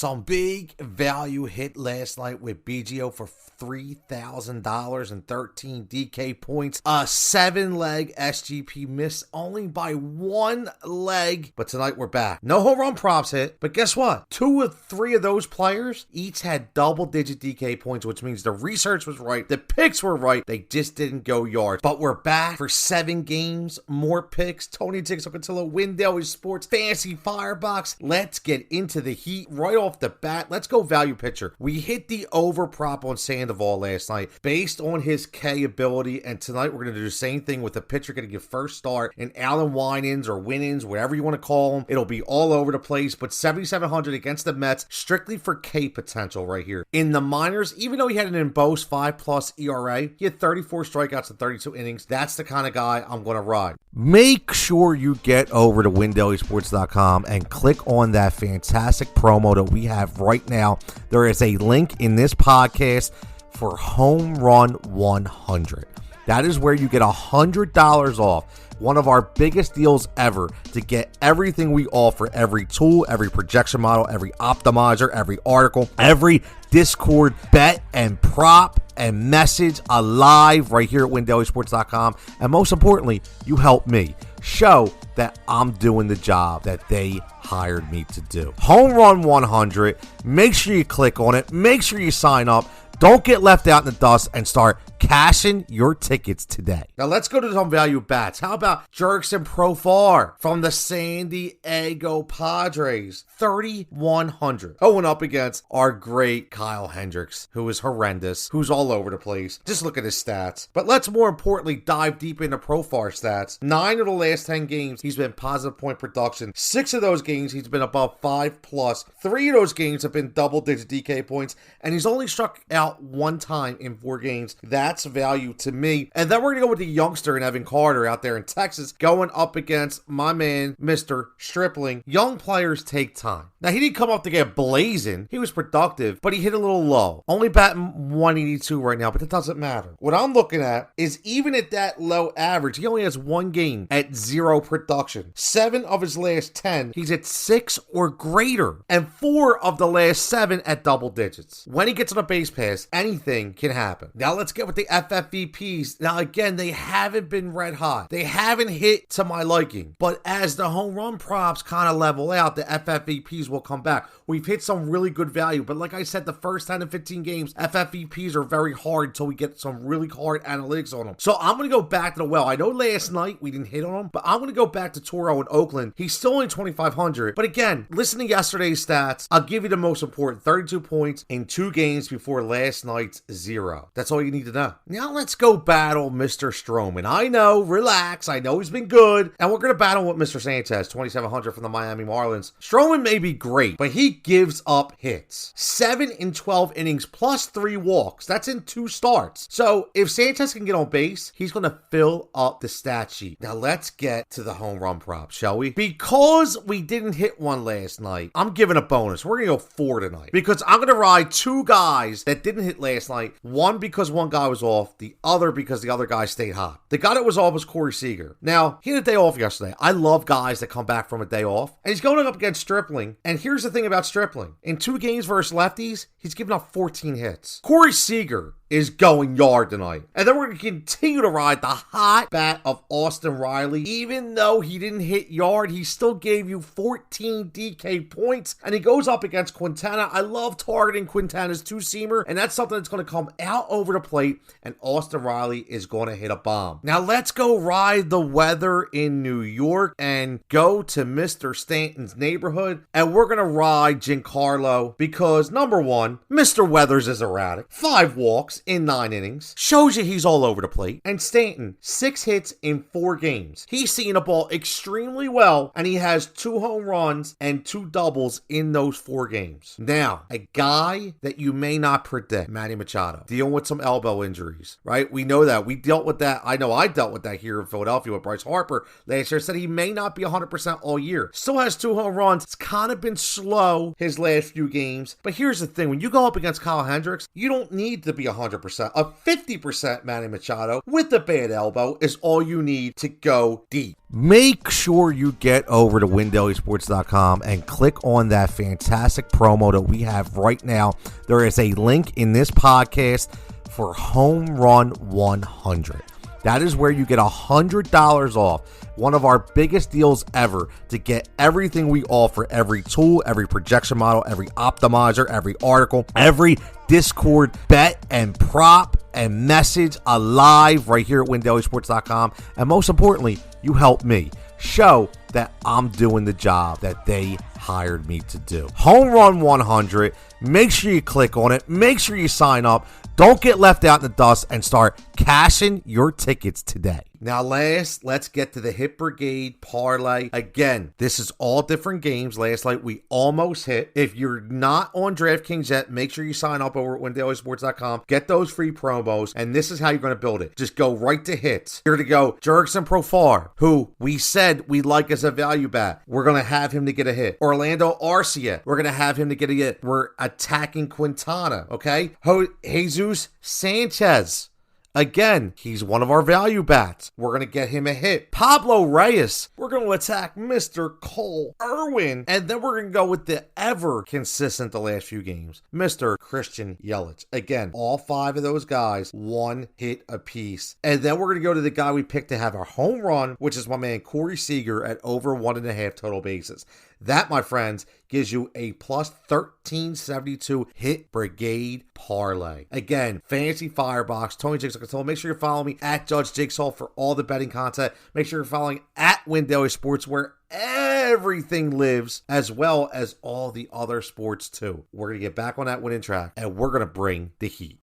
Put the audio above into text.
Some big value hit last night with Biggio for $3,000 and 13 DK points. A 7-leg SGP missed only by 1 leg. But tonight we're back. No home run props hit. But guess what? 2 of 3 of those players each had double-digit DK points, which means the research was right. The picks were right. They just didn't go yards. But we're back for 7 games. More picks. Tony, Jigsaw, Cutillo, Wendell Sports, Fantasy Firebox. Let's get into the heat right off the bat. Let's go value pitcher. We hit the over prop on Sandoval last night based on his K ability, and tonight we're going to do the same thing with the pitcher getting your first start in Allen Winans or Winans, whatever you want to call him. It'll be all over the place, but 7,700 against the Mets, strictly for K potential right here. In the minors, even though he had an embossed 5+ ERA, he had 34 strikeouts in 32 innings. That's the kind of guy I'm going to ride. Make sure you get over to WendellSports.com and click on that fantastic promo that we have right now. There is a link in this podcast for Home Run 100. That is where you get $100 off. One of our biggest deals ever to get everything we offer, every tool, every projection model, every optimizer, every article, every Discord bet and prop and message alive right here at WendellSports.com. And most importantly, you help me show that I'm doing the job that they hired me to do. Home Run 100. Make sure you click on it. Make sure you sign up. Don't get left out in the dust and start cashing your tickets today. Now let's go to some value bats. How about Jurickson Profar from the San Diego Padres? 3,100. Going up against our great Kyle Hendricks, who is horrendous, who's all over the place. Just look at his stats. But let's more importantly dive deep into Profar stats. 9 of the last 10 games, he's been positive point production. 6 of those games, he's been above 5+. 3 of those games have been double-digit DK points, and he's only struck out 1 time in 4 games. That's value to me. And then we're going to go with the youngster and Evan Carter out there in Texas going up against my man, Mr. Stripling. Young players take time. Now, he didn't come up to get blazing. He was productive, but he hit a little low. Only batting 182 right now, but that doesn't matter. What I'm looking at is even at that low average, he only has 1 game at 0 production. 7 of his last 10, he's at 6 or greater. And 4 of the last 7 at double digits. When he gets on a base pass, anything can happen. Now, let's get with the FFVPs. Now, again, they haven't been red hot. They haven't hit to my liking. But as the home run props kind of level out, the FFVPs will come back. We've hit some really good value. But like I said, the first 10 to 15 games, FFVPs are very hard until we get some really hard analytics on them. So I'm going to go back to the well. I know last night we didn't hit on him, but I'm going to go back to Toro in Oakland. He's still only 2,500. But again, listen to yesterday's stats. I'll give you the most important. 32 points in 2 games before last night's 0. That's all you need to know. Now let's go battle Mr. Stroman. I know, relax. I know he's been good. And we're going to battle with Mr. Sanchez, 2,700 from the Miami Marlins. Stroman may be great, but he gives up hits. 7 in 12 innings plus 3 walks. That's in 2 starts. So if Sanchez can get on base, he's going to fill up the stat sheet. Now let's get to the home run prop, shall we? Because we didn't hit one last night, I'm giving a bonus. We're going to go 4 tonight because I'm going to ride 2 guys that didn't hit last night. One because one guy was off, the other because the other guy stayed hot. The guy that was off was Corey Seager. Now, he had a day off yesterday. I love guys that come back from a day off. And he's going up against Stripling. And here's the thing about Stripling. In 2 games versus lefties, he's given up 14 hits. Corey Seager is going yard tonight. And then we're going to continue to ride the hot bat of Austin Riley. Even though he didn't hit yard, he still gave you 14 DK points. And he goes up against Quintana. I love targeting Quintana's 2-seamer. And that's something that's going to come out over the plate. And Austin Riley is going to hit a bomb. Now let's go ride the weather in New York and go to Mr. Stanton's neighborhood. And we're going to ride Giancarlo because, number one, Mr. Weathers is erratic. 5 walks in 9 innings. Shows you he's all over the plate. And Stanton, 6 hits in 4 games. He's seeing the ball extremely well, and he has 2 home runs and 2 doubles in those 4 games. Now, a guy that you may not predict, Manny Machado, dealing with some elbow injuries, right? We know that. We dealt with that. I know I dealt with that here in Philadelphia with Bryce Harper last year. Said he may not be 100% all year. Still has 2 home runs. It's kind of been slow his last few games. But here's the thing. When you go up against Kyle Hendricks, you don't need to be 100%. 100%. A 50% Manny Machado with a bad elbow is all you need to go deep. Make sure you get over to WinDailySports.com and click on that fantastic promo that we have right now. There is a link in this podcast for Home Run 100. That is where you get $100 off. One of our biggest deals ever to get everything we offer, every tool, every projection model, every optimizer, every article, every Discord bet and prop and message alive right here at WinDailySports.com. And most importantly, you help me show that I'm doing the job that they hired me to do. Home Run 100. Make sure you click on it. Make sure you sign up. Don't get left out in the dust and start cashing your tickets today. Now last, let's get to the Hit Brigade Parlay. Again, this is all different games. Last night, we almost hit. If you're not on Draftkings yet, make sure you sign up over at WinDailySports.com. Get those free promos, and this is how you're going to build it. Just go right to hits. You're going to go Jurickson Profar, who we said we like as a value bet. We're going to have him to get a hit. Orlando Arcia, we're going to have him to get a hit. We're attacking Quintana, okay? Jesus Sanchez. Again, he's one of our value bats. We're going to get him a hit. Pablo Reyes. We're going to attack Mr. Cole Irwin. And then we're going to go with the ever consistent the last few games, Mr. Christian Yelich. Again, all 5 of those guys, 1 hit apiece. And then we're going to go to the guy we picked to have our home run, which is my man Corey Seager at over 1.5 total bases. That, my friends, gives you a plus 1372 Hit Brigade Parlay. Again, Fantasy Firebox, Tony Jigsaw. Make sure you follow me at Judge Jigsaw for all the betting content. Make sure you're following at Win Daily Sports where everything lives, as well as all the other sports too. We're going to get back on that winning track, and we're going to bring the heat.